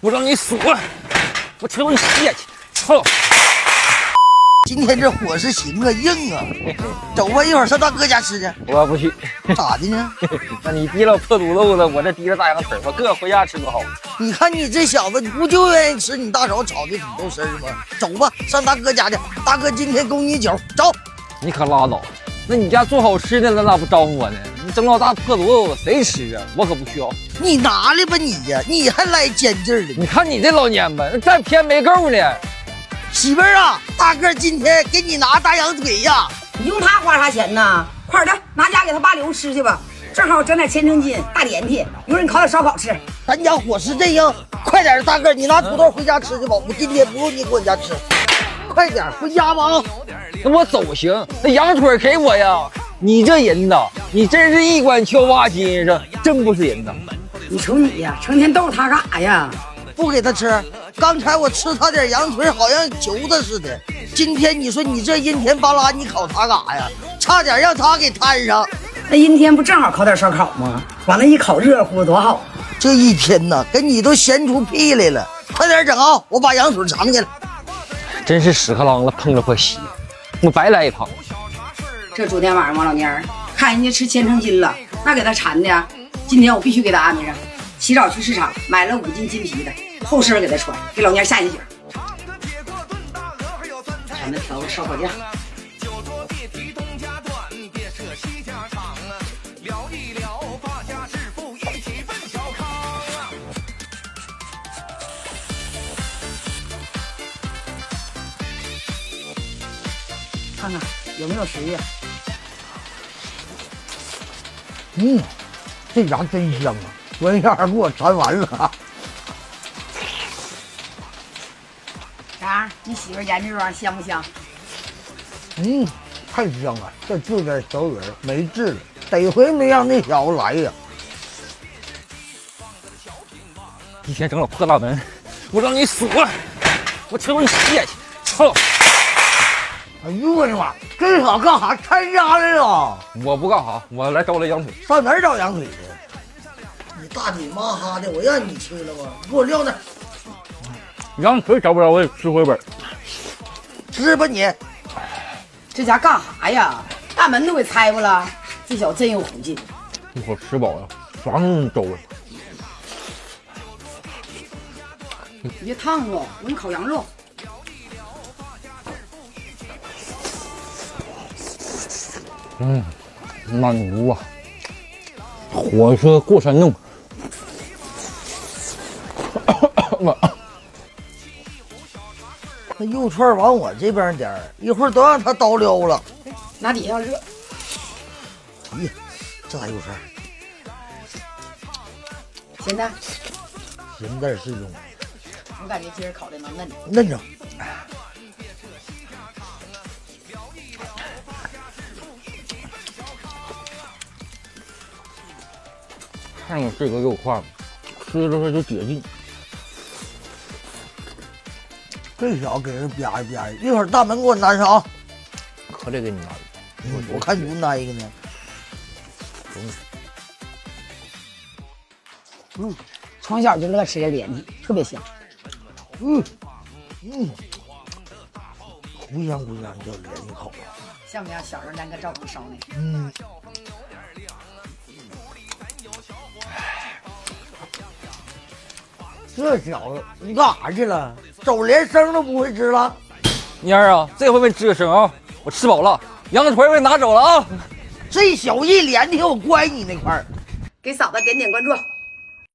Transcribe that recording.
我让你死，我瞅你泄气，操！今天这伙食行啊，硬啊，走吧，一会儿上大哥家吃去。我不去，咋的呢？那你提了破肚肚子，我这提着大羊腿，我哥回家吃多好。你看你这小子，你不就愿意吃你大嫂炒的土豆丝吗？走吧，上大哥家去。大哥今天供你酒，走。你可拉倒，那你家做好吃的了，咋不招呼我呢？你整老大破肚子谁吃啊？我可不需要。你拿来吧你呀，你还来尖劲儿的。你看你这老蔫巴，再偏没够呢。媳妇儿啊，大哥今天给你拿大羊腿呀。你用他花啥钱呢？快点拿家给他爸留吃去吧，正好整点千层筋、大连蹄，一会儿你烤点烧烤吃。咱家伙食这样，快点，大哥，你拿土豆回家吃去吧。我今天不用你给我家吃，快点回家吧啊！那我走行，那羊腿给我呀。你这人呐，你真是一管敲挖金上，真不是人呐。你瞅你呀，成天逗他干啥呀？不给他吃，刚才我吃他点羊腿，好像求他似的。今天你说你这阴天巴拉，你烤他干啥呀？差点让他给摊上。那阴天不正好烤点烧烤吗？往那一烤，热乎多好。这一天呐，给你都闲出屁来了。快点整啊！我把羊腿尝去了。真是屎壳郎了，碰了破稀，我白来一趟。这昨天晚上王老蔫儿看人家吃千层筋了，那给他馋的，今天我必须给他安排上。起早去市场买了5斤金皮的，后身给他穿，给老蔫下下酒。咱们调个烧烤架。看看有没有食欲。这家真香啊！昨天晚上给我馋完了。啥？你媳妇研制装香不香？太香了！这就点小鱼没治了，得亏没让那小子来呀。一天整老破大门，我让你死，我瞅你泄气，操！哎呦我的妈！这小子干啥参加来了？我不干啥，我来找来羊腿。上哪儿找羊腿去？你大嘴妈哈的，我让你吃了吗？你给我撂那儿。羊腿找不着，我得吃回本。吃吧你。这家干啥呀？大门都给拆过了，这小子真有虎劲。一会儿吃饱了，啥都能周了。你别烫着，我给你烤羊肉。满足啊！火车过山洞。那肉串往我这边点儿，一会儿都让他倒撩了。拿底下热。咦，这大肉串，咸蛋，咸蛋适中，我感觉今儿烤的能嫩。嫩着。看看这个肉块，吃着它就解劲。这小子给人吧唧吧唧，一会儿大门给我拿上啊！可得给你拿的。我看你不拿一个呢。从小就乐吃这连蹄，特别香。糊香糊香叫连一口啊！像不像小时候咱搁灶棚烧那？这小子，你干啥去了？走连声都不会吱了？蔫儿啊，这回没吱个声啊！我吃饱了，羊腿我给拿走了啊！这小一连的，我乖你那块儿。给嫂子点点关注。